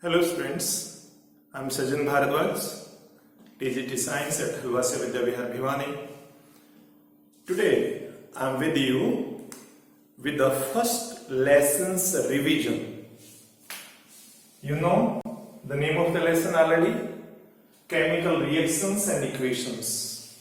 Hello students, I am Sajan Bharadwaj, TGT Science at Halwasya Vidya Vihar Bhiwani. Today I am with you with the first lesson's revision. You know the name of the lesson already? Chemical reactions and equations.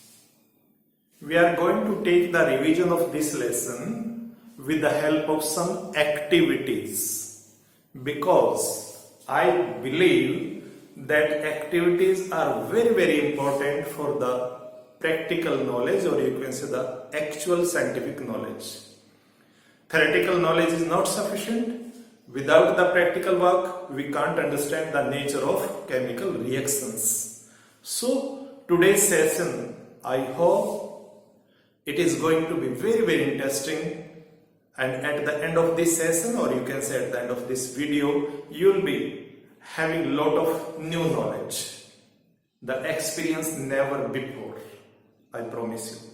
We are going to take the revision of this lesson with the help of some activities, because I believe that activities are very important for the practical knowledge, or you can say the actual scientific knowledge. Theoretical knowledge is not sufficient. Without the practical work, we can't understand the nature of chemical reactions. So today's session, I hope it is going to be very interesting. And at the end of this session, or you can say at the end of this video, you will be having a lot of new knowledge. The experience never before, I promise you.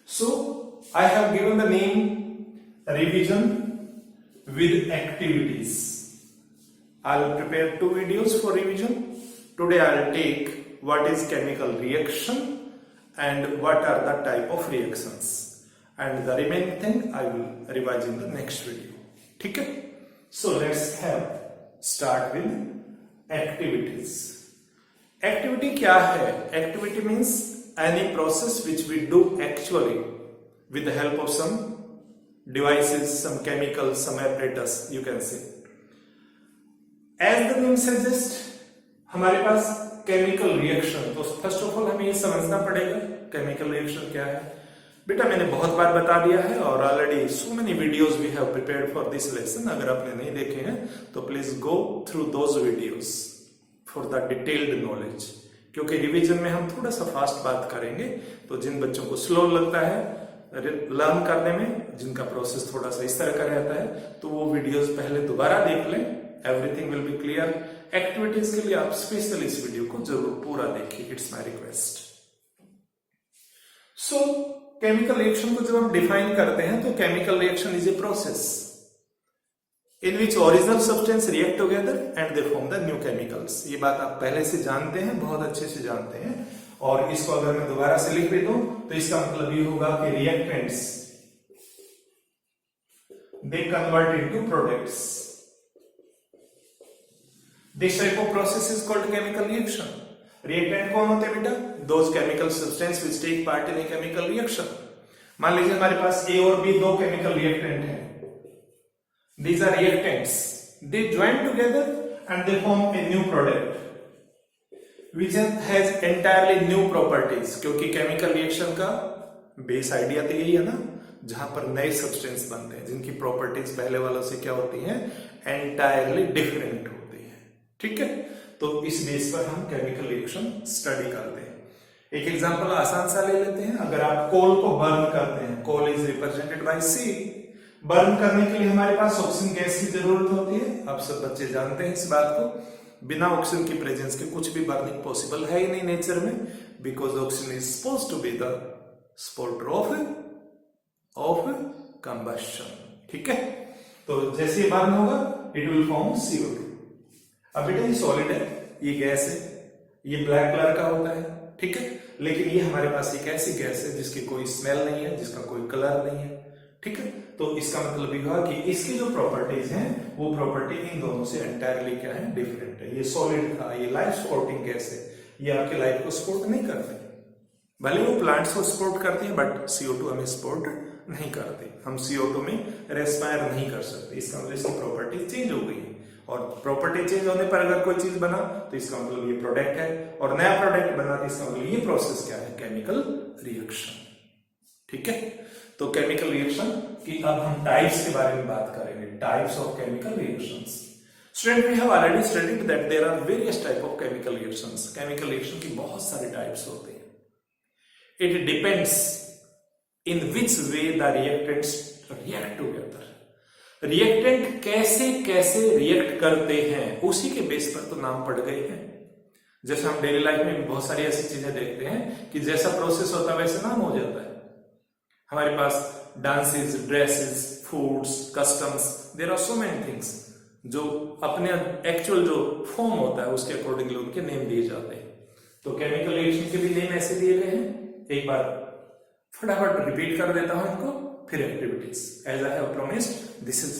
So, I have given the name revision with activities. I will prepare 2 videos for revision. Today I will take what is chemical reaction and what are the type of reactions. And the remaining thing I will revise in the next video. Okay? So let's start with activities. Activity क्या है? Activity means any process which we do actually with the help of some devices, some chemicals, some apparatus, you can say. As the name suggests, हमारे पास chemical reaction. तो first of all हमें ये समझना पड़ेगा chemical reaction क्या है. बेटा मैंने बहुत बार बता दिया है और already so many videos we have prepared for this lesson. अगर आपने नहीं देखे हैं तो please go through those videos for the detailed knowledge, क्योंकि रिवीजन में हम थोड़ा सा फास्ट बात करेंगे. तो जिन बच्चों को स्लो लगता है लर्न करने में, जिनका प्रोसेस थोड़ा सा इस तरह का रहता है, तो वो वीडियोस पहले दोबारा देख लें. Everything will be clear. Activities के लिए आप स्पेशल इस वीडियो को जरूर पूरा देखिए, it's my request. So chemical reaction को जब हम डिफाइन करते हैं तो chemical reaction is a process in which original substance react together and they form the new chemicals. ये बात आप पहले से जानते हैं, बहुत अच्छे से जानते हैं. और इसको अगर मैं दोबारा से लिख भी दूं तो इसका मतलब ये होगा कि reactants they convert into products. This type of process is called chemical reaction. Reactant कौन होते हैं बेटा? Those chemical substance which take part in a chemical reaction. मान लीजिए हमारे पास ए और बी 2 केमिकल रिएक्टेंट हैं. These are reactants. They join together and they form a new product which has entirely new properties. क्योंकि chemical reaction का base idea तो यही है ना, जहां पर नए सब्सटेंस बनते हैं जिनकी प्रॉपर्टीज पहले वालों से क्या होती हैं, एंटायरली डिफरेंट होती है. ठीक है, तो इस बेस पर हम केमिकल रिएक्शन स्टडी करते हैं. एक एग्जांपल आसान सा ले लेते हैं. अगर आप कोल को बर्न करते हैं, coal is represented by C. Burn करने के लिए हमारे पास ऑक्सीजन गैस की जरूरत होती है. आप सब बच्चे जानते हैं इस बात को. बिना ऑक्सीजन की प्रेजेंस के कुछ भी बर्निंग पॉसिबल है ही नहीं नेचर में, because oxygen is supposed to be the supporter of combustion. ठीक है, तो जैसे बर्न होगा इट विल फॉर्म CO2. अब बेटा ये सॉलिड है, ये गैस है, ये ब्लैक कलर का होता है. ठीक है, लेकिन ये हमारे पास एक ऐसी गैस है जिसकी कोई स्मेल नहीं है, जिसका कोई कलर नहीं है. ठीक है, तो इसका मतलब ये हुआ कि इसकी जो प्रॉपर्टीज हैं वो प्रॉपर्टी इन दोनों से एंटायरली क्या है, डिफरेंट है. ये सॉलिड था, ये लाइफ सपोर्टिंग गैस है, ये आपके लाइफ को सपोर्ट नहीं करते. भले वो प्लांट्स को सपोर्ट करती है बट CO2 हमें सपोर्ट नहीं करते. हम CO2 में रेस्पायर नहीं कर सकते. इसका मतलब इसकी प्रॉपर्टी चेंज हो गई है, और प्रॉपर्टी चेंज होने पर अगर कोई चीज बना तो इसका मतलब ये प्रोडक्ट है, और नया प्रोडक्ट बना तो इसका मतलब ये प्रोसेस क्या है, केमिकल रिएक्शन. ठीक है, तो केमिकल रिएक्शन की अब हम टाइप्स के बारे में बात करेंगे. Types of chemical reactions. Student, we have already studied that there are various type of chemical reactions. Chemical reaction की बहुत सारे टाइप्स होते हैं. It depends in which way the reactants react together. Reactant कैसे कैसे रिएक्ट करते हैं उसी के बेस पर तो नाम पड़ गए हैं. जैसे हम डेली लाइफ में बहुत सारी ऐसी चीजें देखते हैं कि जैसा प्रोसेस होता है वैसे नाम हो जाता है. हमारे पास dances, dresses, foods, customs, there are so many things. जो अपने एक्चुअल जो फॉर्म होता है उसके अकॉर्डिंगली उनके नेम दिए जाते हैं। तो केमिकल रिएक्शन के भी नेम ऐसे दिए गए हैं। एक बार फटाफट रिपीट कर देता हूं इनको, फिर activities. As I have promised, this is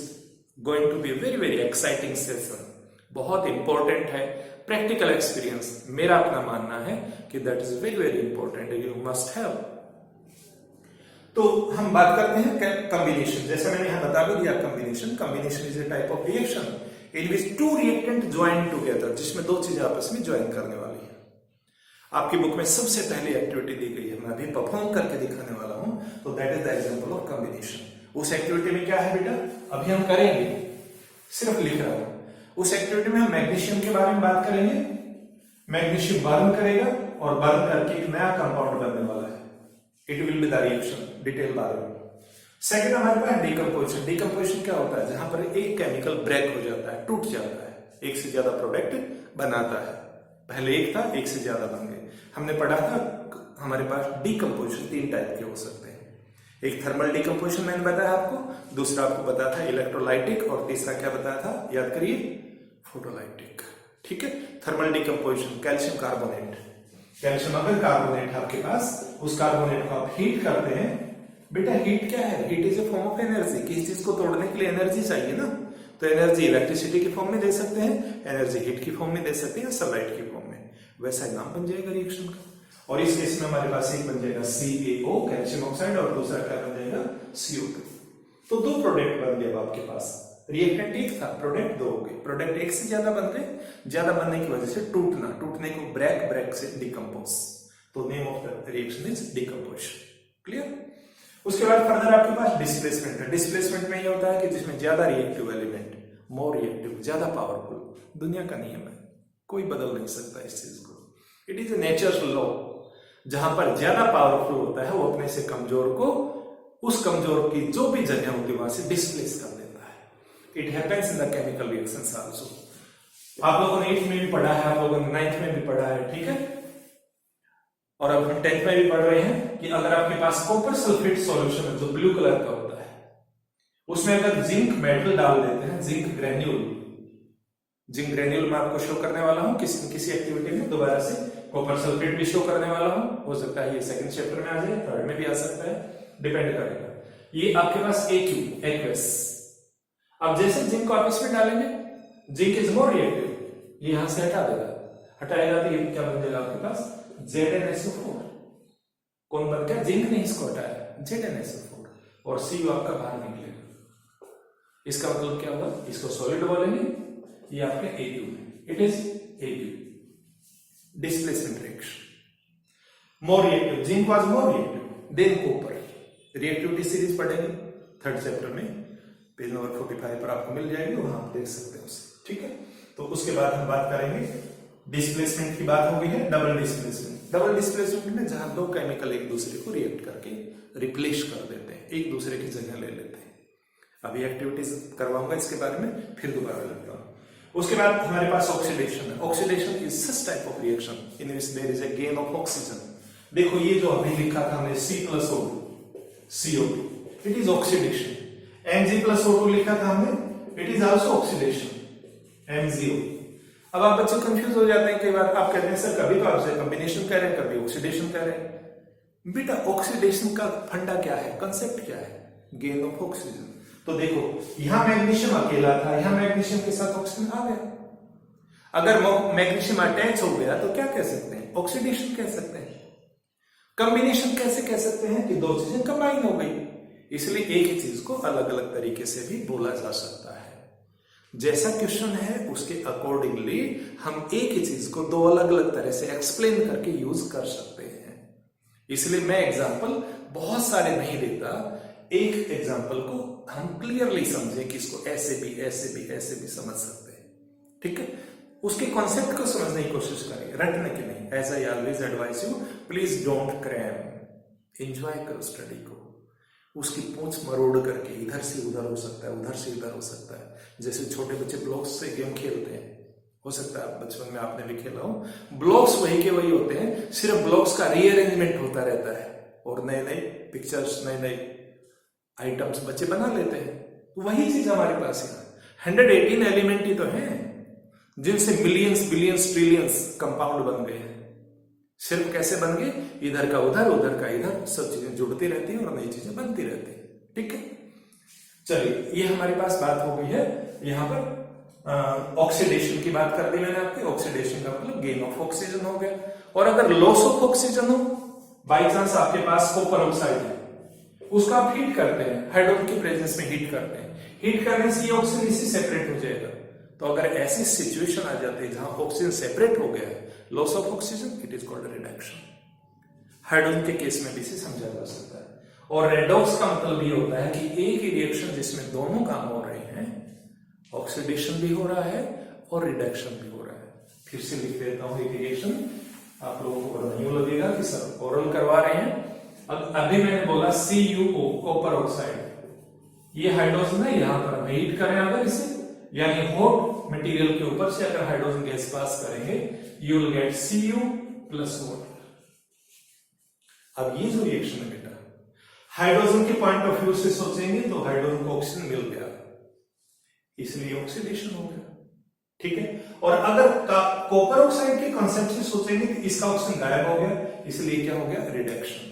going to be very very exciting session, बहुत इंपॉर्टेंट है। प्रैक्टिकल एक्सपीरियंस मेरा अपना मानना है कि that is very very important, you must have. तो हम बात करते हैं कॉम्बिनेशन। जैसे मैंने यहां बता भी दिया, combination is a type of reaction in which two reactant join together, जिसमें दो चीजें आपस में ज्वाइन करने वाली है। आपकी बुक में सबसे पहली एक्टिविटी दी गई है, मैं अभी परफॉर्म करके दिखाने वाला हूं, तो that is the example of combination. उस एक्टिविटी में क्या है बेटा, अभी हम करेंगे, सिर्फ लिख रहा हूं। उस एक्टिविटी में हम मैग्नीशियम के बारे में बात करेंगे। मैग्नीशियम बर्न करेगा और बर्न करके एक नया कंपाउंड बनने वाला है। It will be the reaction, detail बाद में। सेकंड हमारे पास डिकम्पोजिशन। डिकम्पोजिशन क्या होता है, जहां पर एक केमिकल ब्रेक हो जाता है, टूट जाता है, एक से ज्यादा प्रोडक्ट बनाता है। पहले एक था, एक से ज्यादा बन गए। हमने पढ़ा था हमारे पास डिकम्पोजिशन 3 टाइप के हो सकते हैं। एक थर्मल डिकम्पोजिशन मैंने बताया आपको, दूसरा आपको बताया था इलेक्ट्रोलाइटिक, और तीसरा क्या बताया था, याद करिए, फोटोलाइटिक। ठीक है, thermal decomposition, calcium carbonate. Calcium अगर कार्बोनेट है आपके पास, उस कार्बोनेट को आप हीट करते हैं। बेटा हीट क्या है, heat is a form of energy. किसी चीज को तोड़ने के लिए एनर्जी चाहिए ना, तो एनर्जी इलेक्ट्रिसिटी की फॉर्म में दे सकते हैं, एनर्जी हीट की फॉर्म में दे सकते हैं, सनलाइट की फॉर्म में। वैसा नाम बन जाएगा रिएक्शन का। और इस केस में हमारे पास एक बन जाएगा CaO, कैल्शियम ऑक्साइड, और दूसरा क्या बन जाएगा, CO2। तो दो प्रोडक्ट बन गए आपके पास। रिएक्टेंट एक था, प्रोडक्ट दो हो गए। प्रोडक्ट एक से ज्यादा बन गए, ज्यादा बनने की वजह से टूटना, टूटने को ब्रेक, ब्रेक से डिकम्पोज। तो name of the reaction is decomposition. Clear. उसके बाद फर्दर आपके पास डिस्प्लेसमेंट है। डिस्प्लेसमेंट में ये होता है कि जिसमें ज्यादा रिएक्टिव एलिमेंट, मोर रिएक्टिव, ज्यादा पावरफुल। दुनिया का नियम है, कोई बदल नहीं सकता इस चीज को। It is A nature law. जहां पर ज्यादा पावरफुल होता है, वो अपने से कमजोर को, उस कमजोर की जो भी जगह होती है वहां से डिस्प्लेस कर देता है। It happens in the chemical reactions also. आप लोगों ने 8th में भी पढ़ा है, आप लोगों ने 9th में भी पढ़ा है, ठीक है। और अब हम 10th में भी पढ़ रहे हैं कि अगर आपके पास कॉपर सल्फेट सॉल्यूशन है, जो ब्लू कलर का होता है, उसमें अगर जिंक मेटल डाल देते हैं, जिंक ग्रेन्यूल मैं आपको शो करने वाला हूं किसी एक्टिविटी में। दोबारा से कॉपर सल्फेट भी शो करने वाला हूं, हो सकता है ये सेकंड चैप्टर में आ जाए, थर्ड में भी आ सकता है, डिपेंड करेगा। ये आपके पास एक्वस। अब जैसे जिंक को आप इसमें डालेंगे, जिंक इज मोर रिएक्टिव, ये यहां से हटा देगा, हटाएगा तो ये क्या बन जाएगा आपके पास, ZnSO4। कौन बन गया, जिंक ने इसको हटाया, ZnSO4, और Cu आपका बाहर निकलेगा। इसका मतलब क्या होगा, इसको सॉलिड बोलेंगे, ये आपके AU है। It is AU, displacement reaction. More reactive, zinc was more reactive than copper. Reactivity series पढ़ेंगे 3rd चैप्टर में, पेज नंबर 45 पर आपको मिल जाएगी, वहां आप देख सकते हैं उसे। ठीक है, तो उसके बाद हम बात करेंगे डिस्प्लेसमेंट की। बात हो गई है डबल डिस्प्लेसमेंट। डबल डिस्प्लेसमेंट में जहां दो केमिकल एक दूसरे को रिएक्ट करके रिप्लेस कर देते हैं, एक दूसरे की जगह ले लेते हैं। अभी एक्टिविटीज करवाऊंगा इसके बारे में, फिर दोबारा लेता हूं। उसके बाद हमारे पास ऑक्सीडेशन है। Oxidation is such type of reaction in which there is a gain of oxygen. देखो ये जो अभी लिखा था हमने C+O2, CO2, it is oxidation. Mg+O2 लिखा था हमने, it is also oxidation, MgO। अब आप बच्चे कंफ्यूज हो जाते हैं कई बार, आप कहते हैं सर कभी तो आपसे कॉम्बिनेशन कह रहे हैं, कभी ऑक्सीडेशन कह रहे हैं। बेटा ऑक्सीडेशन का फंडा क्या है, कंसेप्ट क्या है, गेन ऑफ ऑक्सीजन। तो देखो यहां मैग्नीशियम अकेला था, यहां मैग्नीशियम के साथ ऑक्सीजन आ गया। अगर मैग्नीशियम अटैच हो गया तो क्या कह सकते हैं, ऑक्सीडेशन कह सकते हैं। कॉम्बिनेशन कैसे कह सकते हैं कि दो चीजें कंबाइन हो गई। इसलिए एक ही चीज को अलग अलग तरीके से भी बोला जा सकता है। जैसा क्वेश्चन है उसके अकॉर्डिंगली हम एक ही चीज को दो अलग अलग तरह से एक्सप्लेन करके यूज कर सकते हैं। इसलिए मैं एग्जांपल बहुत सारे नहीं देता, एक एग्जांपल को हम क्लियरली समझे कि इसको ऐसे भी समझ सकते हैं। ठीक है, उसके कॉन्सेप्ट को समझने की कोशिश करें, रटने की नहीं। As I always advise you, please don't cram, enjoy करो स्टडी को। उसकी पूंछ मरोड़ करके इधर से उधर हो सकता है, उधर से इधर हो सकता है। जैसे छोटे बच्चे ब्लॉक्स से गेम खेलते हैं, हो सकता है बचपन में आपने भी खेला हो। ब्लॉक्स वही के वही होते हैं, सिर्फ ब्लॉक्स का रीअरेंजमेंट होता रहता है और नए नए पिक्चर्स, नए नए आइटम्स बच्चे बना लेते हैं। वही चीज हमारे पास 118 एलिमेंट ही तो हैं जिनसे मिलियंस बिलियंस ट्रिलियंस कंपाउंड बन गए हैं। सिर्फ कैसे बन गए, इधर का उधर का इधर, सब चीजें जुड़ती रहती हैं और नई चीजें बनती रहती हैं। ठीक है, चलिए ये हमारे पास बात हो गई है। यहां पर ऑक्सीडेशन की बात कर दी मैंने आपकी। ऑक्सीडेशन का मतलब गेन ऑफ ऑक्सीजन हो गया। और अगर लॉस ऑफ ऑक्सीजन हो, बाई चांस आपके पास कॉपर ऑक्साइड है, उसको आप हीट करते हैं, हाइड्रोजन की प्रेजेंस में हीट करते हैं, हीट करने से ये ऑक्सीजन इससे सेपरेट हो जाएगा। तो अगर ऐसी सिचुएशन आ जाती है जहां ऑक्सीजन सेपरेट हो गया है, loss of oxygen, it is called reduction. Hydrogen के केस में भी इसे समझा जा सकता है। और रेडॉक्स का मतलब ये होता है कि एक ही रिएक्शन जिसमें दोनों काम हो रहे हैं, ऑक्सीडेशन भी हो रहा है और रिडक्शन भी हो रहा है। फिर से लिख देता हूं एक रिएक्शन, आप लोगों को नहीं लगेगा कि सर ओरल करवा रहे हैं। अब अभी मैंने बोला CuO, कॉपर ऑक्साइड, ये हाइड्रोजन है, यहां पर हम हीट करें अगर इसे, यानी हॉट मटेरियल के ऊपर से अगर हाइड्रोजन गैस पास करेंगे, you will get Cu plus water. अब ये जो रिएक्शन है बेटा, हाइड्रोजन के पॉइंट ऑफ व्यू से सोचेंगे तो हाइड्रोजन को ऑक्सीजन मिल गया, इसलिए ऑक्सीडेशन हो गया। ठीक है, और अगर कॉपर ऑक्साइड के कॉन्सेप्ट से सोचेंगे तो इसका ऑक्सीजन गायब हो गया, इसलिए क्या हो गया, रिडक्शन।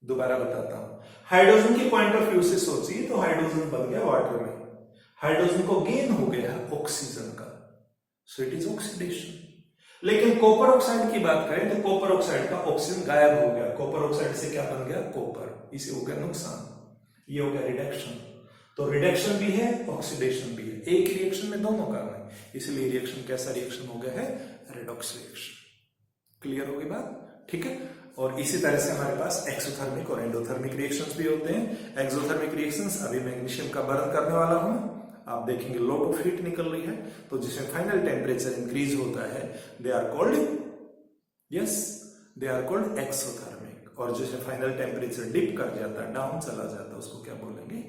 दोबारा बताता हूं, हाइड्रोजन के पॉइंट ऑफ व्यू से सोचिए तो हाइड्रोजन बन गया वाटर में, हाइड्रोजन को गेन हो गया ऑक्सीजन का, सो इट इज ऑक्सीडेशन। लेकिन कॉपर ऑक्साइड की बात करें तो कॉपर ऑक्साइड का ऑक्सीजन गायब हो गया, कॉपर ऑक्साइड से क्या बन गया, कॉपर, इसे हो गया नुकसान, ये हो गया रिडक्शन। तो रिडक्शन भी है, ऑक्सीडेशन भी है, एक रिएक्शन में दोनों काम है, इसलिए रिएक्शन कैसा रिएक्शन हो गया है, रेडॉक्स रिएक्शन। क्लियर होगी बात? ठीक है, और इसी तरह से हमारे पास एक्सोथर्मिक और एंडोथर्मिक रिएक्शंस भी होते हैं। एक्सोथर्मिक रिएक्शंस, अभी मैग्नीशियम का बर्न करने वाला हूं, आप देखेंगे लॉट ऑफ हीट निकल रही है, तो जिसमें फाइनल टेम्परेचर इंक्रीज होता है, they are called, yes, they are called exothermic. और जिसमें फाइनल टेम्परेचर डिप कर जाता है, डाउन चला जाता है, उसको क्या बोलेंगे,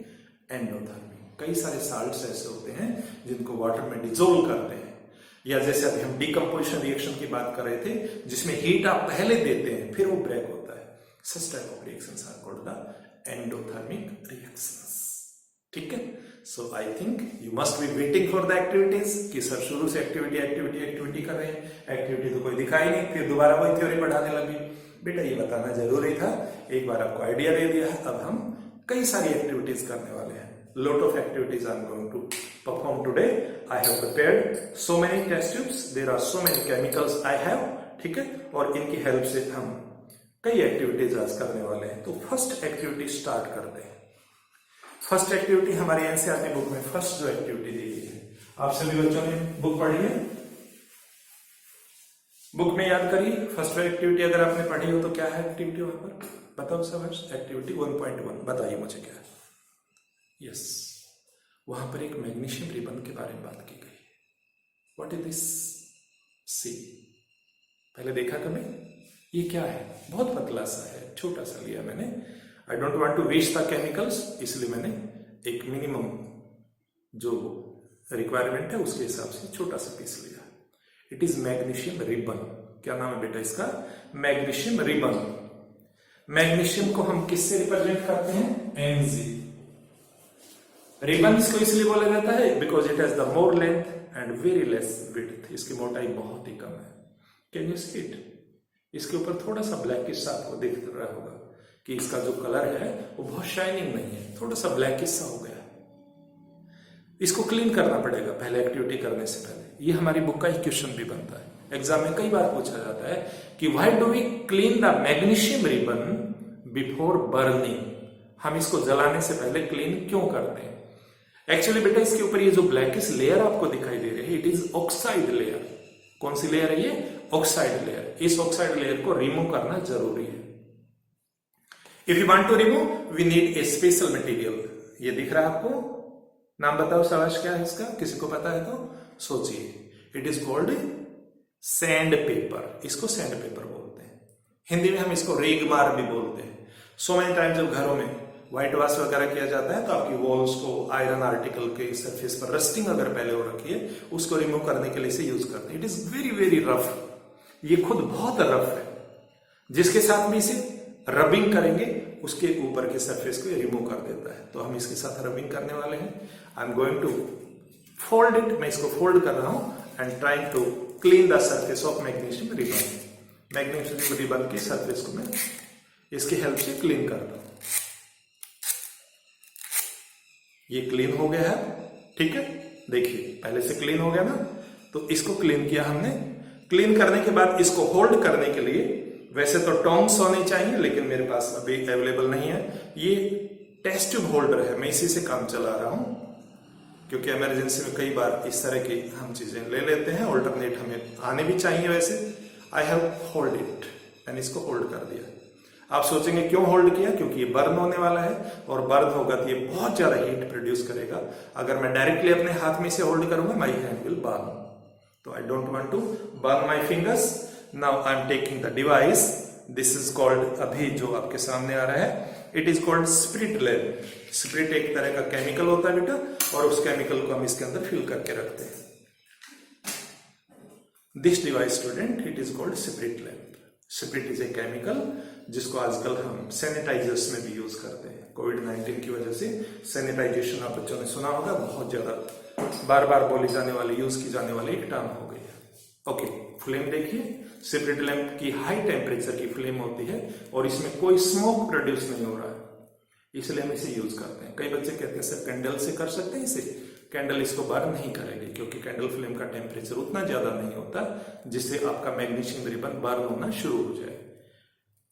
एंडोथर्मिक। कई सारे साल्ट्स ऐसे होते हैं जिनको वाटर में डिजोल्व करते हैं, या जैसे अभी हम डिकम्पोजिशन रिएक्शन की बात कर रहे थे, जिसमें हीट आप पहले देते हैं फिर वो ब्रेक होता है, such type of reactions are called the endothermic reactions. ठीक है, so I think you must be waiting for the activities, कि सर शुरू से एक्टिविटी कर रहे हैं, एक्टिविटी तो कोई दिखाई नहीं, फिर दोबारा वही थ्योरी पढ़ाने लगे। बेटा ये बताना जरूरी था, एक बार आपको आइडिया दे दिया है, अब हम कई सारी एक्टिविटीज करने वाले हैं। Lot of activities I'm going to perform today. I have prepared so many test tubes. There are so many chemicals I have. ठीक है, और इनकी हेल्प से हम कई एक्टिविटीज आज करने वाले हैं। तो फर्स्ट एक्टिविटी स्टार्ट करते हैं। फर्स्ट एक्टिविटी हमारी एनसीईआरटी बुक में फर्स्ट जो एक्टिविटी दी गई है, आप सभी बच्चों ने बुक पढ़ी है, बुक में याद करिए। फर्स्ट एक्टिविटी अगर आपने पढ़ी हो तो क्या है एक्टिविटी, वहां पर बताओ सब। एक्टिविटी 1.1 बताइए मुझे क्या है। यस, वहां पर एक मैग्नीशियम रिबन के बारे में बात की गई। व्हाट इज दिस, सी, पहले देखा कभी, ये क्या है, बहुत पतला सा है, छोटा सा लिया मैंने। I don't want to waste the chemicals, इसलिए मैंने एक मिनिमम जो रिक्वायरमेंट है उसके हिसाब से छोटा सा पीस लिया। It is magnesium ribbon. क्या नाम है बेटा इसका, मैग्नीशियम रिबन। मैग्नीशियम को हम किससे रिप्रेजेंट करते हैं, Mg। रिबन इसको इसलिए बोला जाता है because it has the more length and very less width, इसकी मोटाई बहुत ही कम है। कैन यू सी इट, इसके ऊपर थोड़ा सा ब्लैकिश आपको दिख रहा होगा कि इसका जो कलर है वो बहुत शाइनिंग नहीं है, थोड़ा सा ब्लैकिश सा हो गया। इसको क्लीन करना पड़ेगा पहले एक्टिविटी करने से पहले। ये हमारी बुक का एक क्वेश्चन भी बनता है, एग्जाम में कई बार पूछा जाता है कि why do we clean the magnesium ribbon before burning, हम इसको जलाने से पहले क्लीन क्यों करते हैं। एक्चुअली बेटा इसके ऊपर ये जो ब्लैकिश लेयर आपको दिखाई दे रही है, इट इज ऑक्साइड लेयर। कौन सी लेयर है ये, ऑक्साइड लेयर। इस ऑक्साइड लेयर को रिमूव करना जरूरी है। If you want to remove we need a special material. ये दिख रहा है आपको, नाम बताओ शाबाश, क्या है इसका, किसी को पता है तो सोचिए। It is called sand paper, इसको सैंड पेपर बोलते हैं। हिंदी में हम इसको रेगमार भी बोलते हैं। सो मेनी टाइम जब घरों में व्हाइट वॉश वगैरह किया जाता है तो आपकी वॉल्स को आयरन आर्टिकल के सरफेस पर रस्टिंग अगर पहले हो रखी है, उसको रिमूव करने के लिए इसे यूज करते हैं। It is very very rough, ये खुद बहुत रफ है। जिसके साथ भी इसे रबिंग करेंगे उसके ऊपर के सरफेस को रिमूव कर देता है। तो हम इसके साथ रबिंग करने वाले हैं। I am going to fold it, मैं इसको फोल्ड कर रहा हूं and trying to clean the surface of magnesium ribbon. Magnesium ribbon की सरफेस को मैं इसकी हेल्प से क्लीन करता हूं। ये क्लीन हो गया है, ठीक है, देखिए पहले से क्लीन हो गया ना। तो इसको क्लीन किया हमने। क्लीन करने के बाद इसको होल्ड करने के लिए वैसे तो टोंग्स होने चाहिए, लेकिन मेरे पास अभी अवेलेबल नहीं है। ये टेस्ट ट्यूब होल्डर है, मैं इसी से काम चला रहा हूं, क्योंकि इमरजेंसी में कई बार इस तरह की हम चीजें ले लेते हैं। ऑल्टरनेट हमें आने भी चाहिए। वैसे आई हैव होल्ड इट, मैंने इसको होल्ड कर दिया। आप सोचेंगे क्यों होल्ड किया, क्योंकि ये बर्न होने वाला है, और बर्न होगा तो ये बहुत ज्यादा हीट प्रोड्यूस करेगा। अगर मैं डायरेक्टली अपने हाथ में से होल्ड करूंगा, माई हैंड विल बर्न। तो I don't want to burn my fingers. Now I am taking the device, this is called, अभी जो आपके सामने आ रहा है, it is called spirit lamp. Spirit एक तरह का केमिकल होता है बेटा, और उस केमिकल को हम इसके अंदर फिल करके रखते हैं। This device student, it is called spirit lamp. Spirit is a chemical जिसको आजकल हम सैनिटाइजर्स में भी यूज करते हैं। कोविड-19 की वजह से सैनिटाइजेशन, आप बच्चों ने सुना होगा, बहुत ज्यादा बार बार बोली जाने वाली, यूज की जाने वाली एक टर्म हो गई है। ओके, फ्लेम देखिए, स्पिरिट लैम्प की हाई टेम्परेचर की फ्लेम होती है और इसमें कोई स्मोक प्रोड्यूस नहीं हो रहा है, इसलिए हम इसे यूज करते हैं। कई बच्चे कहते हैं सर कैंडल से कर सकते हैं इसे। कैंडल इसको बर्न नहीं करेगी, क्योंकि कैंडल फ्लेम का टेम्परेचर उतना ज्यादा नहीं होता जिससे आपका मैग्नीशियम रिबन बर्न होना शुरू हो जाए।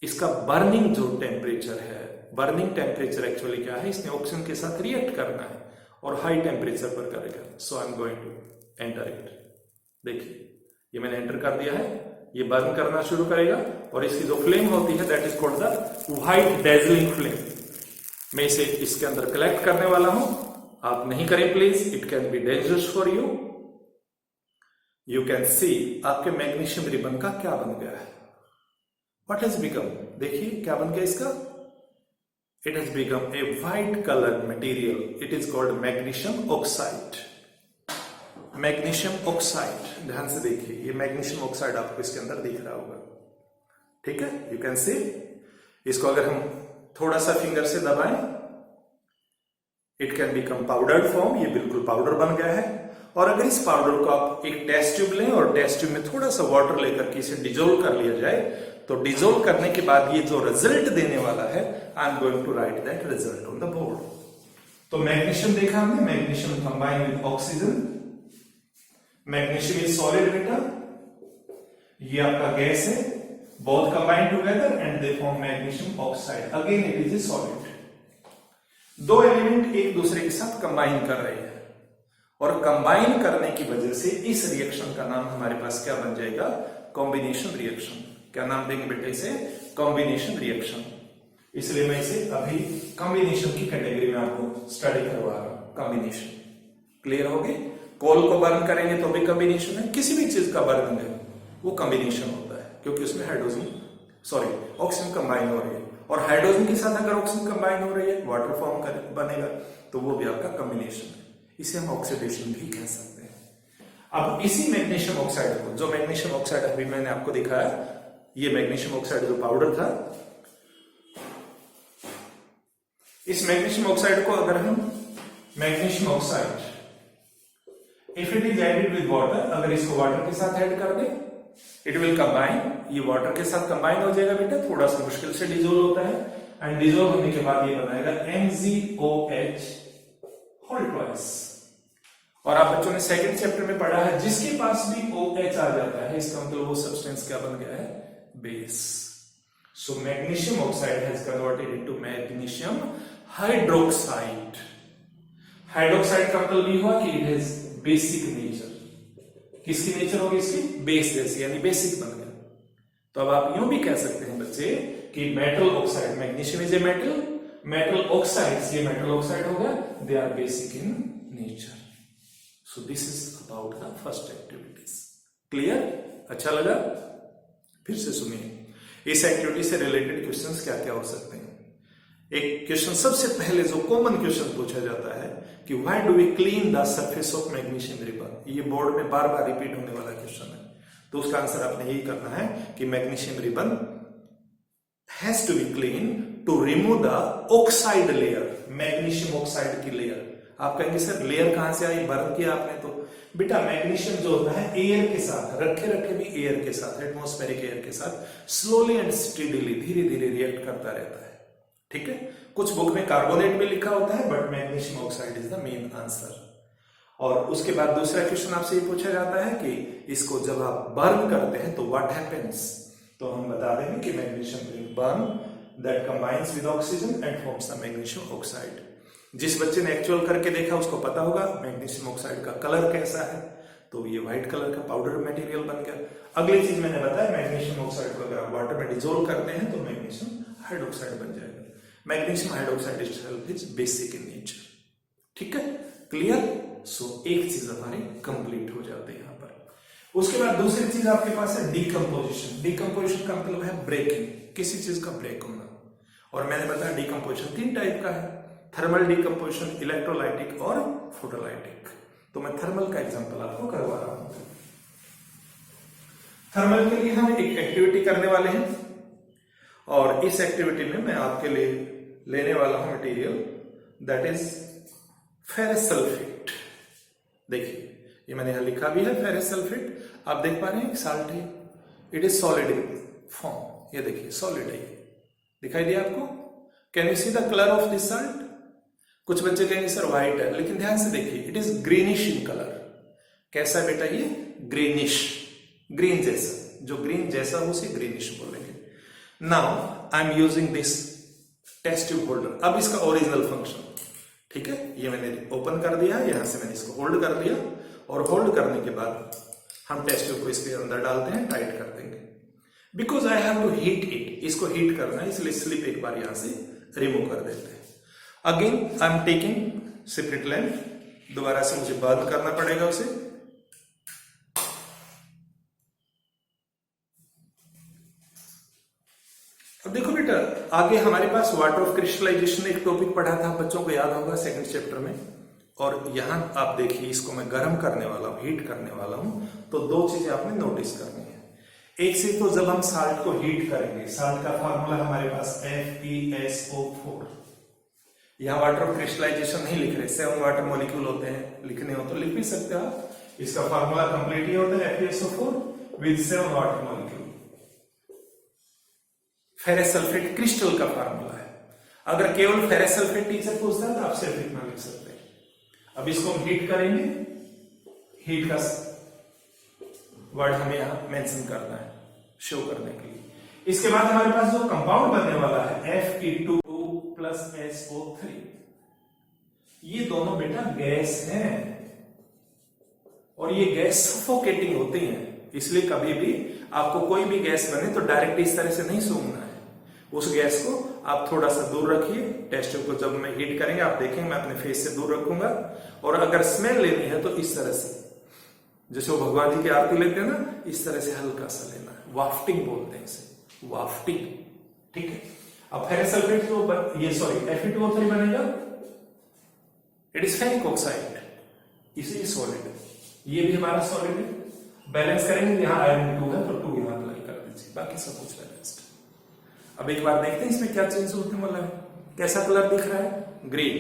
इसका बर्निंग जो टेम्परेचर है, बर्निंग टेम्परेचर एक्चुअली क्या है, इसने ऑक्सीजन के साथ रिएक्ट करना है और हाई टेम्परेचर पर करेगा। So I am going to enter it. देखिए ये मैंने एंटर कर दिया है, ये बर्न करना शुरू करेगा और इसकी जो फ्लेम होती है that is called the white dazzling flame. मैं इसे इसके अंदर कलेक्ट करने वाला हूं, आप नहीं करें please, it can be dangerous for you. You can see आपके मैग्नीशियम रिबन का क्या बन गया है, व्हाट हैज बिकम। देखिए क्या बन गया इसका, it has become a white colour material, it is called magnesium oxide. Magnesium oxide, ध्यान से देखिए, ये मैग्नीशियम ऑक्साइड आपको इसके अंदर दिख रहा होगा, ठीक है, यू कैन सी। इसको अगर हम थोड़ा सा फिंगर से दबाएं, it can become powdered form, ये बिल्कुल पाउडर बन गया है। और अगर इस पाउडर को आप एक टेस्ट ट्यूब लें और टेस्ट ट्यूब में थोड़ा सा वाटर लेकर के इसे डिजोल्व कर लिया जाए, तो डिजोल्व करने के बाद ये जो रिजल्ट देने वाला है, I am going to write that result on the board. तो मैग्नीशियम देखा हमने, magnesium combine with oxygen. Magnesium is solid बेटा, ये आपका गैस है, both combine together and they form magnesium oxide. Again it is a solid. दो element एक दूसरे के साथ कंबाइन कर रहे हैं और कंबाइन करने की वजह से इस रिएक्शन का नाम हमारे पास क्या बन जाएगा, कॉम्बिनेशन रिएक्शन। क्या नाम देंगे बेटे इसे, कॉम्बिनेशन रिएक्शन। इसलिए मैं इसे अभी कॉम्बिनेशन की कैटेगरी में आपको स्टडी करवा रहा हूं। कॉम्बिनेशन क्लियर हो गई। कोल को बर्न करेंगे तो भी कॉम्बिनेशन है, किसी भी चीज का बर्न है वो कॉम्बिनेशन होता है, क्योंकि उसमें ऑक्सीजन कंबाइन हो रही है, और हाइड्रोजन के साथ अगर ऑक्सीजन कंबाइन हो रही है वाटर फॉर्म बनेगा, तो वो भी आपका कॉम्बिनेशन है। इसे हम ऑक्सीडेशन भी कह सकते हैं। अब इसी मैग्नीशियम ऑक्साइड को, जो मैग्नीशियम ऑक्साइड अभी मैंने आपको दिखाया, ये मैग्नीशियम ऑक्साइड जो पाउडर था, इस मैग्नीशियम ऑक्साइड को अगर हम magnesium oxide if it is added with water, अगर इसको वाटर के साथ ऐड कर दें, इट विल कंबाइन, ये वाटर के साथ कंबाइन हो जाएगा बेटा, थोड़ा सा मुश्किल से डिजोल्व होता है, एंड डिजोल्व होने के बाद ये बनाएगा MgOH होल ट्वाइस। और आप बच्चों ने सेकंड चैप्टर में पढ़ा है, जिसके पास भी OH आ जाता है, इसका मतलब वो सब्सटेंस क्या बन गया है, base. So magnesium oxide has converted into magnesium hydroxide. Hydroxide का मतलब ये हुआ कि इट हैज बेसिक नेचर। किसकी नेचर होगी इसकी, बेस जैसी, यानी बेसिक बन गया। तो अब आप यूं भी कह सकते हैं बच्चे कि metal oxide, magnesium is a metal, metal oxides, ये मेटल ऑक्साइड हो गया, they are basic in nature. So this is about the first activities. Clear, अच्छा लगा? फिर से सुनिए, इस एक्टिविटी से रिलेटेड क्वेश्चंस क्या क्या हो सकते हैं। एक क्वेश्चन सबसे पहले जो कॉमन क्वेश्चन पूछा जाता है कि why do we clean the surface of magnesium ribbon. ये बोर्ड में बार बार रिपीट होने वाला क्वेश्चन है, तो उसका आंसर आपने यही करना है कि magnesium ribbon has to be clean to remove the oxide layer, magnesium oxide की लेयर। आप कहेंगे सर लेयर कहां से आई, बर्न किया आपने तो। बेटा मैग्नीशियम जो होता है एयर के साथ, रखे रखे भी एयर के साथ, एटमॉस्फेरिक एयर के साथ स्लोली एंड स्टेडीली धीरे धीरे रिएक्ट करता रहता है। ठीक है, कुछ बुक में कार्बोनेट भी लिखा होता है, but magnesium oxide is the main answer. और उसके बाद दूसरा क्वेश्चन आपसे ये पूछा जाता है कि इसको जब आप बर्न करते हैं तो व्हाट हैपेंस, तो हम बता देंगे कि magnesium will burn that combines with oxygen and forms the magnesium oxide. जिस बच्चे ने एक्चुअल करके देखा उसको पता होगा मैग्नीशियम ऑक्साइड का कलर कैसा है, तो ये व्हाइट कलर का पाउडर मटेरियल बन गया। अगली चीज मैंने बताया मैग्नीशियम ऑक्साइड को अगर आप वाटर में डिसॉल्व करते हैं तो मैग्नीशियम हाइड्रोक्साइड बन जाएगा। Magnesium hydroxide itself is basic in nature. ठीक है, क्लियर। सो एक चीज हमारी कंप्लीट हो जाती है यहाँ पर। उसके बाद दूसरी चीज आपके पास है डीकंपोजिशन। डीकंपोजिशन का मतलब है ब्रेकिंग, किसी चीज का ब्रेक होना। और मैंने बताया डीकंपोजिशन 3 टाइप का है, थर्मल डीकंपोजिशन, इलेक्ट्रोलाइटिक और फोटोलाइटिक। तो मैं थर्मल का एग्जांपल आपको करवा रहा हूं। थर्मल के लिए हम एक एक्टिविटी करने वाले हैं और इस एक्टिविटी में मैं आपके लिए लेने वाला हूं material that is ferrous sulphate. देखिए ये मैंने यहां लिखा भी है फेरस सल्फेट, आप देख पा रहे हैं साल्ट है, it is solid in form. ये देखिए सॉलिड है, दिखाई दिया आपको। Can you see the colour of this salt? कुछ बच्चे कहेंगे सर व्हाइट है, लेकिन ध्यान से देखिए it is greenish in colour. कैसा है बेटा ये? ग्रीनिश, ग्रीन जैसा, जो ग्रीन जैसा हो उसे ग्रीनिश बोलेंगे। Now I am using this test tube holder. अब इसका ओरिजिनल फंक्शन, ठीक है, ये मैंने ओपन कर दिया, यहां से मैंने इसको होल्ड कर दिया और होल्ड करने के बाद हम टेस्ट ट्यूब को इसके अंदर डालते हैं, टाइट कर देंगे। Because I have to heat it, इसको हीट करना है, इसलिए स्लिप एक बार यहां से रिमूव कर देते हैं। Again I am taking separate lamp, दोबारा से मुझे बंद करना पड़ेगा उसे। अब देखो बेटा आगे हमारे पास वाटर ऑफ क्रिस्टलाइजेशन एक टॉपिक पढ़ा था, बच्चों को याद होगा 2nd चैप्टर में। और यहां आप देखिए इसको मैं गर्म करने वाला हूं, हीट करने वाला हूं। तो 2 चीजें आपने नोटिस करनी है। एक से तो जब हम साल्ट को हीट करेंगे, साल्ट का फार्मूला हमारे पास FeSO4। यहां वाटर ऑफ क्रिस्टलाइजेशन नहीं लिख रहे, 7 वाटर मॉलिक्यूल होते हैं, लिखने हो तो लिख भी सकते हो आप। इसका फार्मूला कंप्लीट ही होता है FeSO4 with 7 water molecule. Ferrous sulphate crystal का फार्मूला है। अगर केवल फेरस सल्फेट टीचर पूछता है तो आप सिर्फ इतना लिख सकते हैं। अब इसको हम हीट करेंगे, हीट का वर्ड हमें यहां मेंशन करना है शो करने के लिए। इसके बाद हमारे पास जो कंपाउंड बनने वाला है Fe2 प्लस SO3, ये दोनों बेटा गैस हैं और ये गैस सफोकेटिंग होती हैं। इसलिए कभी भी आपको कोई भी गैस बने तो डायरेक्ट इस तरह से नहीं सूंघना है। उस गैस को आप थोड़ा सा दूर रखिए। टेस्ट ट्यूब को जब मैं हीट करेंगे आप देखेंगे मैं अपने फेस से दूर रखूंगा। और अगर स्मेल लेनी है तो इस तरह से, जैसे वो भगवान जी की आरती लेते हैं ना, इस तरह से हल्का सा लेना है। वाफ्टिंग बोलते हैं इसे, वाफ्टिंग। ठीक है, अब फेरस सल्फेट तो ये सॉरी Fe2O3 बनेगा, इट इज फेरिक ऑक्साइड, इसे सॉलिड, ये भी हमारा सॉलिड है। बैलेंस करेंगे, यहां आयरन 2 है तो 2 यहां अप्लाई कर दीजिए, बाकी सब कुछ बैलेंस्ड। अब एक बार देखते हैं इसमें क्या चेंज होने वाला है। कैसा कलर दिख रहा है? Green.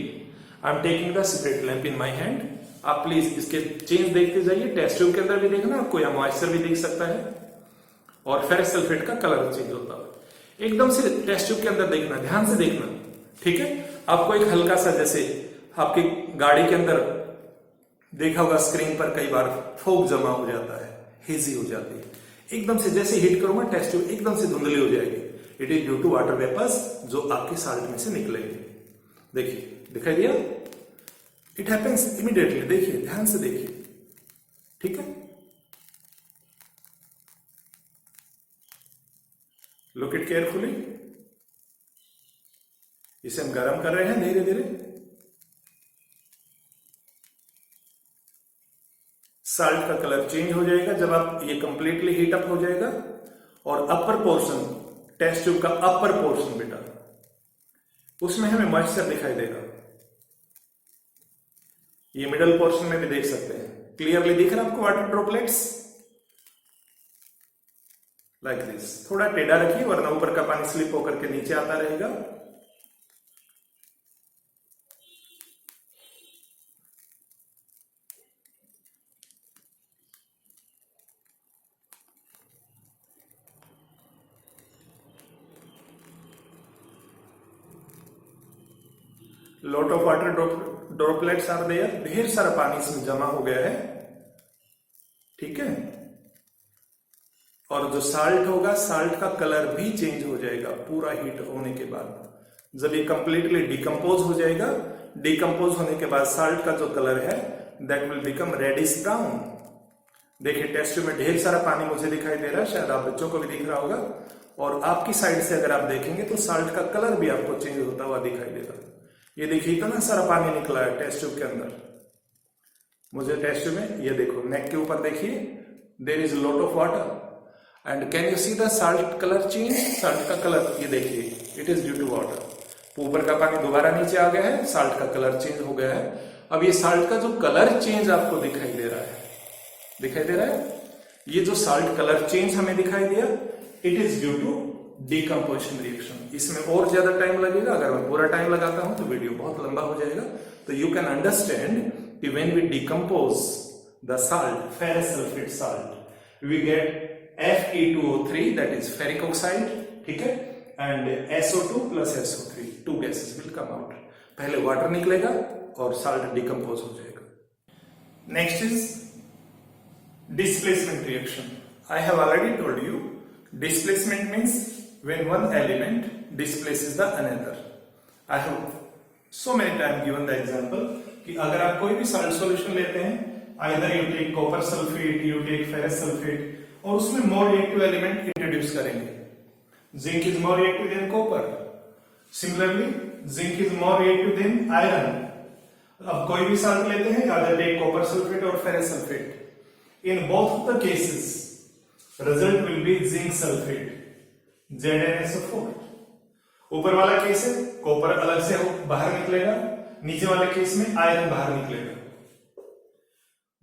I am taking the separate lamp in my hand. आप प्लीज इसके चेंज देखते जाइए, टेस्ट ट्यूब के अंदर भी देखना, आपको यहाँ मॉइस्चर भी देख सकता है और फेरस सल्फेट का कलर चेंज होता है। एकदम से टेस्ट ट्यूब के अंदर देखना, ध्यान से देखना, ठीक है। आपको एक हल्का सा, जैसे आपकी गाड़ी के अंदर देखा होगा स्क्रीन पर कई बार फोग जमा हो जाता है, हेजी हो जाती है। एकदम से जैसे हीट करूंगा टेस्ट ट्यूब एकदम से धुंधली हो जाएगी। It is due to water vapours जो आपके साल्ट में से निकलेंगे। देखिए दिखाई दिया, इट हैपेंस इमीडिएटली। देखिए ध्यान से देखिए, ठीक है। Look it carefully. इसे हम गर्म कर रहे हैं धीरे धीरे। साल्ट का कलर चेंज हो जाएगा जब आप ये कंप्लीटली हीट अप हो जाएगा। और अपर पोर्शन, टेस्ट ट्यूब का अपर पोर्शन बेटा, उसमें हमें मॉइस्चर दिखाई देगा। ये मिडल पोर्शन में भी देख सकते हैं, क्लियरली दिख रहा है आपको वाटर ड्रॉपलेट्स लाइक दिस। थोड़ा टेढ़ा रखिए वरना ऊपर का पानी स्लिप होकर के नीचे आता रहेगा। Lot of water droplets are there, ढेर सारा पानी इसमें जमा हो गया है, ठीक है। और जो साल्ट होगा, साल्ट का कलर भी चेंज हो जाएगा पूरा हीट होने के बाद। जब ये कंप्लीटली डिकम्पोज हो जाएगा, डिकम्पोज होने के बाद साल्ट का जो कलर है that will become reddish brown. देखिए टेस्ट ट्यूब में ढेर सारा पानी मुझे दिखाई दे रहा है, शायद आप बच्चों को भी दिख रहा होगा, और आपकी साइड से अगर आप देखेंगे तो साल्ट का कलर भी आपको चेंज होता हुआ दिखाई देगा। ये देखिए इतना सारा पानी निकला है टेस्ट ट्यूब के अंदर। मुझे टेस्ट ट्यूब में ये देखो नेक के ऊपर देखिए, there is lot of water and can you see the salt colour change. Salt का कलर ये देखिए, it is due to water. ऊपर का पानी दोबारा नीचे आ गया है, साल्ट का कलर चेंज हो गया है। अब ये साल्ट का जो कलर चेंज आपको दिखाई दे रहा है, दिखाई दे रहा है, ये जो साल्ट कलर चेंज हमें दिखाई दिया, it is due to decomposition reaction. इसमें और ज्यादा टाइम लगेगा, अगर मैं पूरा टाइम लगाता हूं तो वीडियो बहुत लंबा हो जाएगा। तो यू कैन अंडरस्टैंड कि when we decompose the salt, ferrous sulphate salt, we get Fe2O3 that is ferric oxide, ठीक है, and SO2 plus SO3, two gases will come out. पहले वाटर निकलेगा और साल्ट डिकम्पोज हो जाएगा। Next is displacement reaction. I have already told you displacement means when one element displaces the another. I have so many times given the example कि अगर आप कोई भी salt solution लेते हैं, either you take copper sulfate, you take ferrous sulfate, और उसमें more reactive element introduce करेंगे। Zinc is more reactive than copper, similarly zinc is more reactive than iron. अब कोई भी साल्ट लेते हैं, either take copper sulfate or ferrous sulfate. In both of the cases, result will be zinc sulfate, ZnSO4. ऊपर वाला case है copper अलग से बाहर निकलेगा, नीचे वाले केस में आयरन बाहर निकलेगा।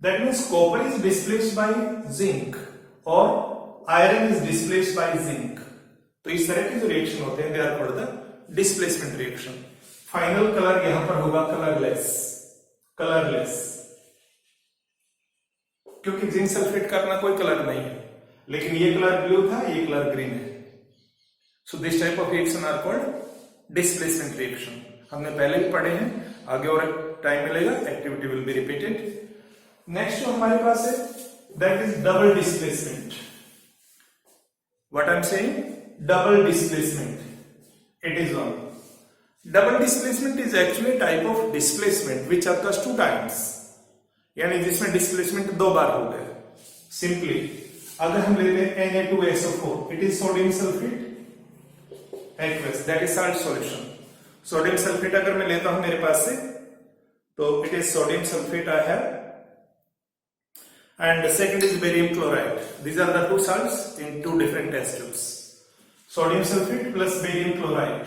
That means copper is displaced by zinc और iron is displaced by zinc. तो इस तरह के जो रिएक्शन होते हैं they are called the displacement reaction. Final colour यहां पर होगा कलरलेस, कलरलेस, क्योंकि जिंक सल्फेट का अपना कोई कलर नहीं है, लेकिन ये कलर ब्लू था, ये कलर ग्रीन है। So this type of reaction are called displacement reaction. हमने पहले भी पढ़े हैं, आगे और टाइम मिलेगा, activity will be repeated. Next जो हमारे पास है that is double displacement. What I'm saying? Double displacement. It is one. Double displacement is actually a type of displacement which occurs 2 times. यानी जिसमें displacement 2 बार हो गया। Simply, अगर हम लेते हैं Na2SO4, it is sodium sulfate, aqueous, that is salt solution. Sodium sulfate अगर मैं लेता हूं मेरे पास से, तो it is sodium sulfate I have. And the second is barium chloride. These are the two salts in 2 different test tubes. Sodium sulfate plus barium chloride.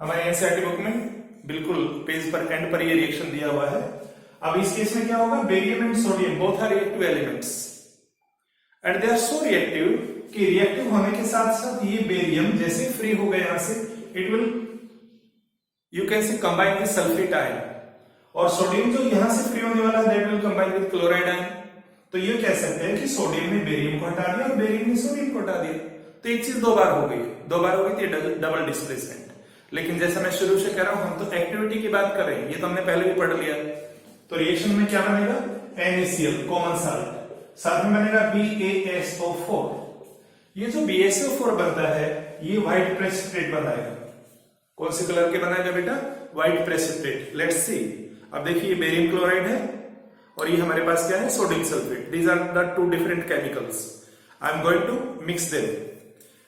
हमारे NCERT book में बिल्कुल पेज पर एंड पर ये रिएक्शन दिया हुआ है। अब इस केस में क्या होगा, barium and sodium both are reactive elements and they are so reactive कि रिएक्टिव होने के साथ साथ ये बेरियम जैसे फ्री हो गए यहां से, इट विल यू कैन से कंबाइन विद सल्फेट आयन, और सोडियम जो यहां से फ्री होने वाला है that will combine with chloride ion. तो ये कह सकते हैं कि सोडियम ने बेरियम को हटा दिया और बेरियम ने सोडियम को हटा दिया। तो एक चीज 2 बार हो गई, 2 बार हो गई थी डबल डिस्प्लेसमेंट। लेकिन जैसा मैं शुरू से कह रहा हूं, हम तो एक्टिविटी की बात कर रहे हैं, ये तो हमने पहले भी पढ़ लिया। तो रिएक्शन में क्या बनेगा, NaCl कॉमन साल्ट, साथ में बनेगा BaSO4। ये जो BaSO4 बनता है ये व्हाइट प्रेसिपिटेट बनाएगा। कौन से कलर के बनाएगा बेटा, व्हाइट प्रेसिपिटेट। Let's see. अब देखिए बेरियम क्लोराइड है और ये हमारे पास क्या है, sodium sulphate. These are the 2 different chemicals. I am going to mix them.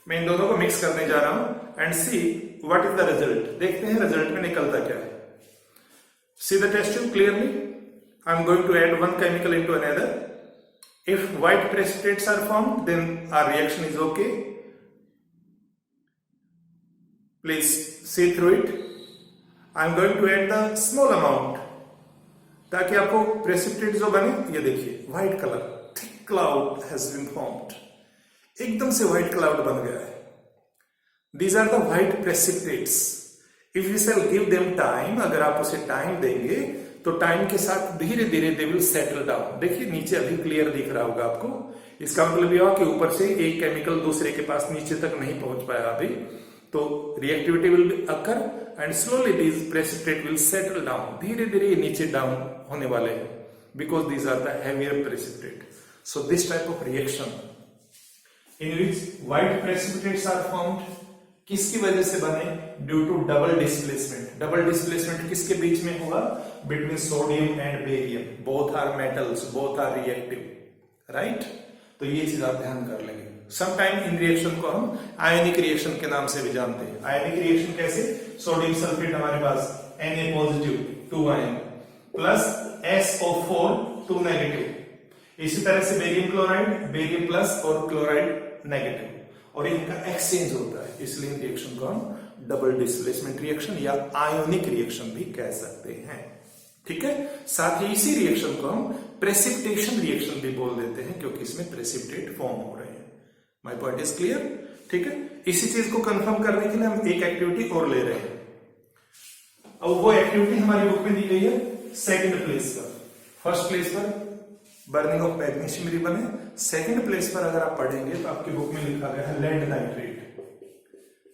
मैं इन दोनों को मिक्स करने जा रहा हूं and see what is the result. देखते हैं रिजल्ट में निकलता क्या है। See the test tube clearly. I am going to add 1 chemical into another. If white precipitates are formed, then our reaction is okay. Please see through it. I am going to add the small amount, ताकि आपको precipitate जो बने, ये देखिए white color, thick cloud has been formed. एकदम से white cloud बन गया है। These are the white precipitates. If we shall give them time, अगर आप उसे टाइम देंगे तो टाइम के साथ धीरे धीरे दे विल सेटल डाउन। देखिए नीचे अभी क्लियर दिख रहा होगा आपको। इसका मतलब यह कि ऊपर से एक केमिकल दूसरे के पास नीचे तक नहीं पहुंच पाया अभी। तो reactivity will be occur and slowly these precipitate will settle down, धीरे धीरे ये नीचे डाउन होने वाले हैं, because these are the heavier precipitate. So this type of reaction in which white precipitates are formed, किसकी वजह से बने? Due to double displacement. Double displacement किसके बीच में होगा? Between sodium and barium. Both are metals, both are reactive, right? तो ये चीज आप ध्यान कर लेंगे. समटाइम इन रिएक्शन को हम आयनिक रिएक्शन के नाम से भी जानते हैं. आयनिक रिएक्शन कैसे? सोडियम सल्फेट हमारे पास Na positive 2 ion plus SO4 2 negative. इसी तरह से बेरियम क्लोराइड, बेरियम प्लस और क्लोराइड नेगेटिव, और इनका एक्सचेंज होता है. इसलिए रिएक्शन को हम डबल डिस्प्लेसमेंट रिएक्शन या आयोनिक रिएक्शन भी कह सकते हैं. ठीक है. साथ ही इसी रिएक्शन को हम प्रेसिपिटेशन रिएक्शन भी बोल देते हैं, क्योंकि इसमें प्रेसिपिटेट फॉर्म हो रहे हैं. My point is clear? ठीक है. इसी चीज को कंफर्म करने के लिए हम एक एक्टिविटी और ले रहे हैं. अब वो एक्टिविटी हमारी बुक में दी गई है सेकंड प्लेस पर. फर्स्ट प्लेस पर बर्निंग ऑफ मैग्नीशियम रिबन है. सेकंड प्लेस पर अगर आप पढ़ेंगे तो आपकी बुक में लिखा गया है लेड नाइट्रेट,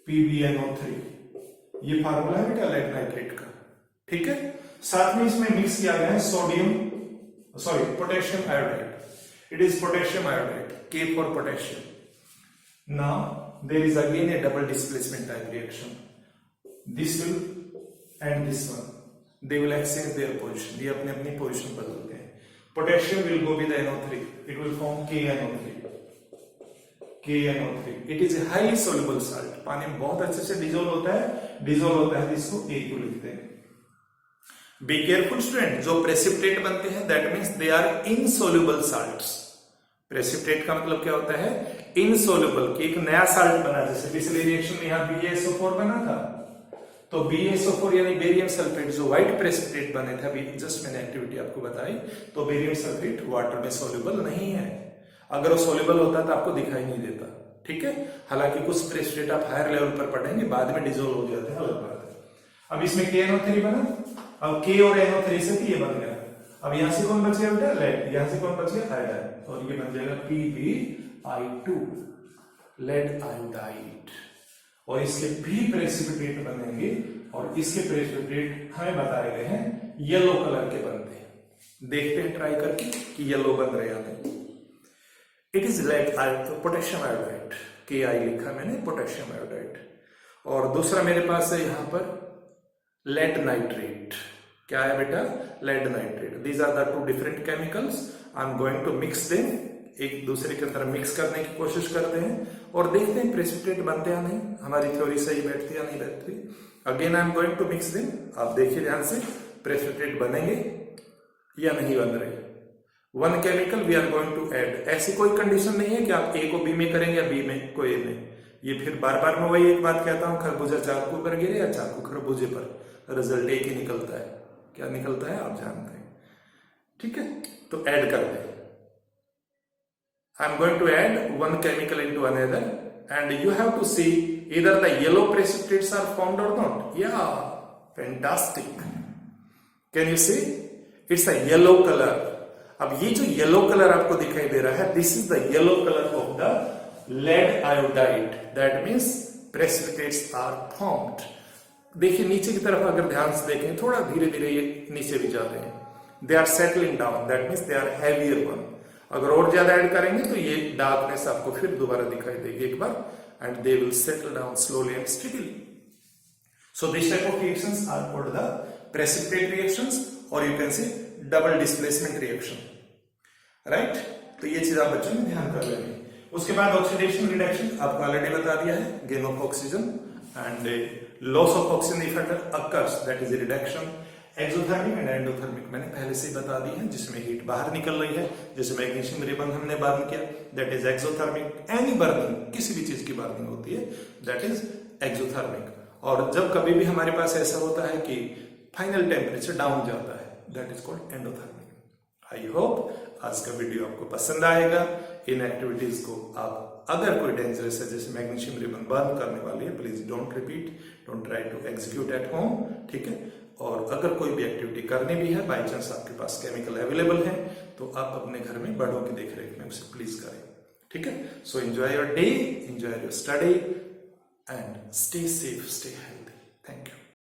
PbNO3. ये फार्मूला है बेटा लेड नाइट्रेट का. ठीक है. साथ में इसमें मिक्स किया गया है potassium iodide. It is potassium iodide, K for potassium. Now there is again a double displacement type reaction. This will and this one, they will exchange their position. ये अपनी अपनी पोजीशन बदलते हैं. Potassium will go with NO3. It will form KNO3. It is a highly soluble salt. पानी में बहुत अच्छे से डिजोल्व होता है, जिसको A2 लिखते हैं. Be careful student, जो प्रेसिपिटेट बनते हैं that means they are insoluble salts. Precipitate का मतलब क्या होता है? इनसोल्युबल, कि एक नया साल्ट बना. जैसे पिछले रिएक्शन में यहाँ BaSO4 बना था, तो BaSO4 यानी बेरियम सल्फेट जो व्हाइट प्रेसिपिटेट बने थे, अभी जस्ट मैंने एक्टिविटी आपको बताई, तो बेरियम सल्फेट वाटर में सोल्यूबल नहीं है. अगर वो सोल्यूबल होता तो आपको दिखाई नहीं देता. ठीक है. हालांकि कुछ प्रेसिपिटेट आप हायर लेवल पर पढ़ेंगे, बाद में डिजोल्व हो जाते हैं, अलग बात है. अब इसमें KNO3 बना. अब K और NO3 से ये बन गया. अब यहां से कौन बच गया बेटा? लेड. यहां से कौन बच गया? आयोडाइन. और ये बन जाएगा PbI2, लेड आयोडाइड. और इसके भी प्रेसिपिटेट बनेंगे, और इसके प्रेसिपिटेट हमें बताए गए हैं येलो कलर के बनते हैं. देखते हैं ट्राई करके कि येलो बन रहे हैं. It is lead potassium iodide, KI लिखा मैंने, पोटेशियम आयोडाइड. और दूसरा मेरे पास है यहां पर लेड नाइट्रेट. क्या है बेटा? Lead nitrate. These are the two different chemicals. I am going to mix them. एक दूसरे के अंदर मिक्स करने की कोशिश करते हैं और देखते हैं प्रेसिपिटेट बनते या नहीं, हमारी थ्योरी सही बैठती या नहीं बैठती. Again I am going to mix them. आप देखिए ध्यान से, प्रेसिपिटेट बनेंगे या नहीं बन रहे. One chemical we are going to add. ऐसी कोई कंडीशन नहीं है कि आप A को B में करेंगे या B में को A में. ये फिर बार बार मैं वही एक बात कहता हूं, खरबूजा चाकू पर गिरे या चाकू खरबूजे पर, रिजल्ट एक ही निकलता है. क्या निकलता है आप जानते हैं. ठीक है. तो ऐड कर दें. I am going to add one chemical into another, and you have to see either the yellow precipitates are formed or not. Yeah, fantastic. Can you see? It's a yellow color. अब ये जो yellow color आपको दिखाई दे रहा है, this is the yellow color of the lead iodide. That means precipitates are formed. देखिए नीचे की तरफ अगर ध्यान से देखें, थोड़ा धीरे धीरे ये नीचे भी जा रहे हैं. They are settling down. That means they are heavier one. अगर और ज्यादा ऐड करेंगे तो ये डार्कनेस आपको फिर दोबारा दिखाई देगी एक बार, and they will settle down slowly and steadily. So this type of reactions are called the precipitate reactions, और you can say double displacement reaction. Right. तो ये चीज आप बच्चों में ध्यान कर लेंगे. उसके बाद ऑक्सीडेशन रिडक्शन आपको ऑलरेडी बता दिया है. Gain of oxygen and loss of oxygen effect occurs, that is reduction. Exothermic and endothermic मैंने पहले से ही बता दी है, जिसमें हीट बाहर निकल रही है. जैसे मैग्नीशियम रिबन हमने बर्न किया, that is exothermic. Any burning, किसी भी चीज की बर्निंग होती है, दैट इज एक्सोथर्मिक. और जब कभी भी हमारे पास ऐसा होता है कि फाइनल टेम्परेचर डाउन जाता है, that is called endothermic. I hope आज का वीडियो आपको पसंद आएगा. इन एक्टिविटीज को आप, अगर कोई डेंजरस है जैसे मैग्नीशियम रिबन बर्न करने वाली है, please don't repeat, don't try to execute at home. ठीक है. और अगर कोई भी एक्टिविटी करनी भी है, बाई चांस आपके पास केमिकल अवेलेबल है, तो आप अपने घर में बड़ों की देखरेख में उसे प्लीज करें. ठीक है. So enjoy your day, enjoy your study, and stay safe, stay healthy.